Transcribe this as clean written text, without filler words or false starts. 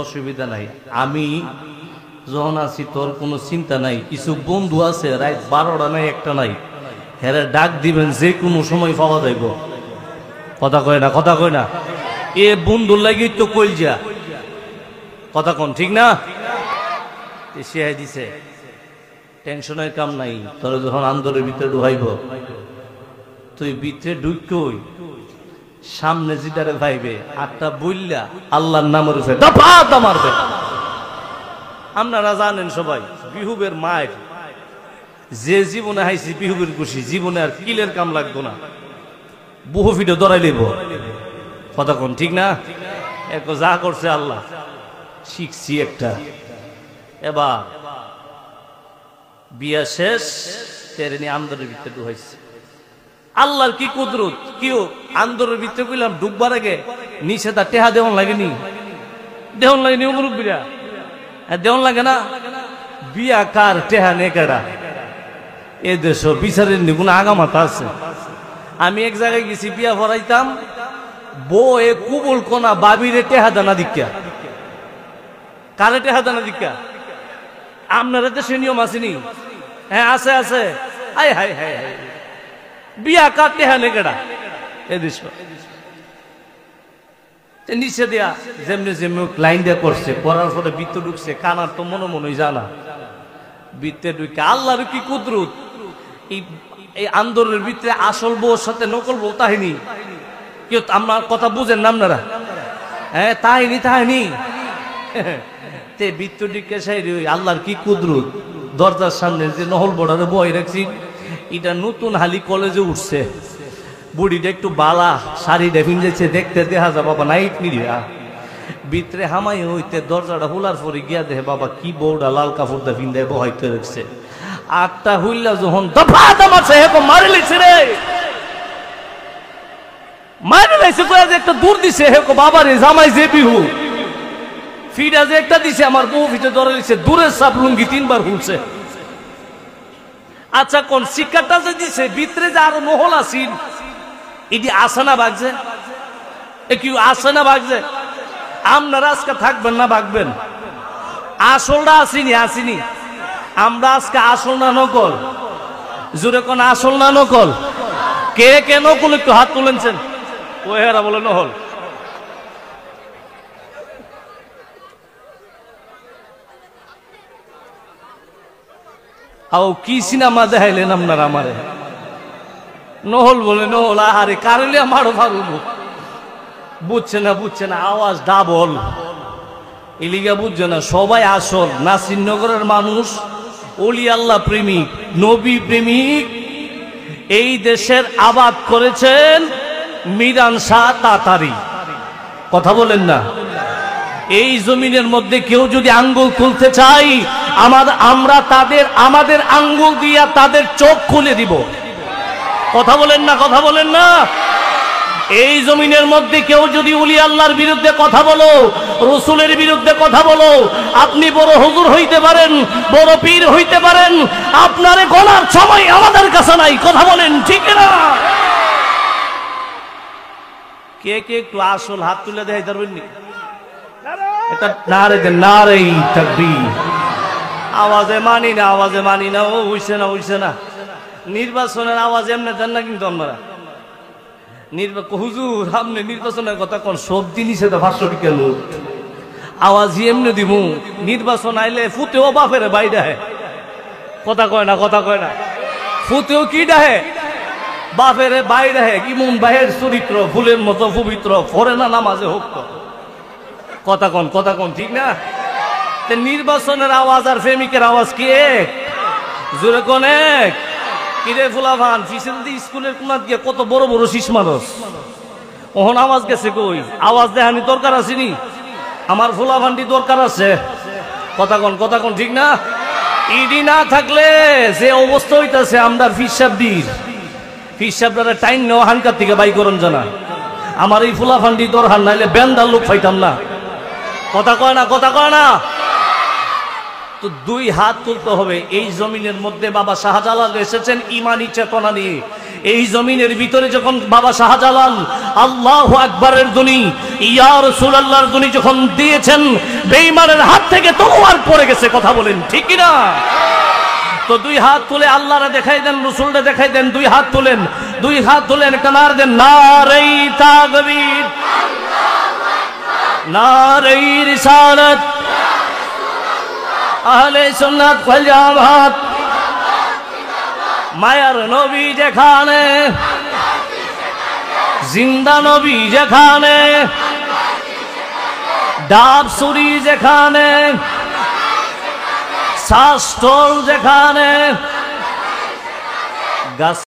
অসুবিধা নাই, আমি যখন আছি তোর কোনো চিন্তা নাই। কিছু বন্ধু আছে রাত 12টা নাই 1টা নাই, হেরে ডাক দিবেন যে কোনো সময় পাওয়া যাইব। কথা কয় না, কথা কয় না। এ বন্ধুর লাগি তো কইলজা, কথা কন ঠিক না? সে দিছে টেনশনের কাম নাই। তোর যখন আন্দোলনের ভিতরে ঢুকাইব, তুই ভিতরে ঢুকই সামনে যেটারে ভাইবে আটটা বললা আল্লাহর নামের উপরে দফা মারবে। আপনারা জানেন সবাই বিহুবের মায়ের যে জীবনে হাইছি বিহুবের খুশি, জীবনে আর কিলের কাম লাগতো না, বহু ফিটে দৌড়াই লইব। কথা কোন ঠিক না? এক যা করছে আল্লাহ শিখছি একটা। এবার বিয়া শেষ, তেরে নিয়ে আন্দোলনের ভিতরে ঢুকাইছে। আল্লাহর কি কুদরত, কিও আন্দোলনের ভিতরে কইলাম ডুববার আগে নিচে তার টেহা দেওয়ান লাগেনি, দেওয়ান লাগেনি মুরব্বীরা, দেওয়ান লাগে না? বিয়া কার টেহা নে কেডা? এ দেশ বিচারের নি কোনো আগামাতা আছে? আমি এক জায়গায় গেছি বিয়া ভরাইতাম, বউ এ কুবুল কোনা বাবিরে টেহা দানা দিকা, কারে টেহা দানা দিকা? আপনারা দেশে নিয়ম আসেনি? হ্যাঁ আছে আছে। হাই হাই হাই হাই, বিয়া কার টেহা নে কেডা? এ দেশ নিচে দেয়া যেমনি যেমনি লাইন দেয়া করছে, করার পরে বৃত্ত ঢুকছে, কানার তো মনে মনে জানা বৃত্তে ঢুকে। আল্লাহর কি কুদরত, এই আন্দোলনের ভিতরে আসল বউর সাথে নকল বউ তাহিনী। কেউ আমার কথা বুঝেন না আপনারা? হ্যাঁ তাহিনী তাহিনী তে বৃত্ত ঢুকে সাইরে আল্লাহর কি কুদরত। দরজার সামনে যে নহল বর্ডারে বই রাখছি, এটা নতুন হালি কলেজে উঠছে, বুড়িটা একটু বালা শাড়িটা পিন্দেছে, দেখতে দেখা যা বাবা নাইট নিরিয়া ভিতরে হামাই হইতে দরজাটা হুলার পরে গিয়া দেখে বাবা কি বউটা লাল কাপড়টা পিন্দায় বহাইতে রাখছে। আটটা হুইলা যখন দফা দামাছে মারে লাইছে রে, মারে লাইছে কয়ে যে একটা দূর দিছে হে বাবা রে, জামাই যে বিহু ফিডা যে একটা দিছে আমার বউ ভিতরে ধরে দিছে, দূরের সাপ লুঙ্গি 3বার হুলছে। আচ্ছা কোন শিক্ষাটা যে দিছে ভিতরে যে আরো মহল আসিন, এটি আসে না বাগছে? এ কি আসে না বাগছে? আপনারা আজকে থাকবেন না বাগবেন? আসলটা আসিনি, আসিনি। আমরা আজকে আসল না নকল? জোরে কোন আসল না নকল? কে কে নকল একটু হাত তুলেছেন? ওহেরা বলে নহল। আও কি সিনেমা দেখাইলেন আপনারা আমারে? নহল বলে নহল। আরে কারলে আমারও পারব, বুঝছে না বুঝছে না, আওয়াজ ডাবল এলিগা বুঝছে না। সবাই আসল নাসিরনগরের মানুষ, ওলি আল্লাহ প্রেমিক, নবী প্রেমিক। এই দেশের আবাদ করেছেন মিরান শাহ তাতারি, কথা বলেন না? এই জমিনের মধ্যে কেউ যদি আঙ্গুল খুলতে চাই, আমরা তাদের আমাদের আঙ্গুল দিয়া তাদের চোখ খুলে দিব। কথা বলেন না, কথা বলেন না? এই জমিনের মধ্যে কেউ যদি উলি আল্লাহর বিরুদ্ধে কথা বলো, রসুলের বিরুদ্ধে কথা বলো, আপনি বড় হুজুর হইতে পারেন, বড় পীর হইতে পারেন, আপনারে গলার সময় আমাদের কাছে নাই। কথা বলেন ঠিক না? কে কে একটু আসল হাত তুলে দেয় ধরবেন নি? এটা নারে দেন, নারে তাকবীর। আওয়াজে মানি না, আওয়াজে মানি না। ও হইছে না, হইছে না। নির্বাচনের আওয়াজ এমনি দেন না কিন্তু আপনারা। হুজুর আপনি নির্বাচনের কথা কোন? সব জিনিসে তো 500 টাকা নোট, আওয়াজ এমনি দিব। নির্বাচন আইলে ফুতেও বাপের বাইরে হে, কথা কয় না, কথা কয় না। ফুতেও কি ডাহে? বাপের বাইরে হে। ইমন ভাইয়ের চরিত্র ফুলের মতো পবিত্র, পড়ে না নামাজে হোক। কথা কোন, কথা কোন ঠিক না? নির্বাচনের আওয়াজ আর প্রেমিকের আওয়াজ কি এক? জোরে কোন এক? কিরে ফুলাভান ফিসেলদি স্কুলের কোনাত গিয়ে কত বড় বড় শীষ মানুষ, ওহন আওয়াজ গেছে কই? আওয়াজ দেখানি দরকার আসেনি? আমার ফুলাভান্ডি দরকার আছে। কথা কোন, কথা কোন ঠিক না? ইডি না থাকলে যে অবস্থা হইতাছে, আমরা ফিসাবদারে টাইম নেওয়া হানকার থেকে বাই করুন জানা। আমার এই ফুলাভান্ডি দরকার, নাইলে বেন্দার লোক পাইতাম না। কথা কয় না, কথা কয় না? তো দুই হাত তুলতে হবে। এই জমিনের মধ্যে বাবা শাহজালাল এসেছেন ইমানি চেতনা নিয়ে। এই জমিনের ভিতরে যখন বাবা শাহজালাল আল্লাহু আকবারের ধ্বনি, ইয়া রাসূলুল্লাহর ধ্বনি যখন দিয়েছেন, বেঈমানের হাত থেকে তলোয়ার পড়ে গেছে। কথা বলেন ঠিক কি না? তো দুই হাত তুলে আল্লাহরে দেখাই দেন, রাসূলরে দেখাই দেন। দুই হাত তুলেন, দুই হাত তুলেন, একটা নারা দেন, নারে তাকবীর, নারে রিসালাত, আহলে সুন্নাত ওয়াল জামাত। মায়ার নবী যেখানে, জিন্দা নবী যেখানে, ডাব সুরি যেখানে, শাস্ত্র যেখানে, গাছ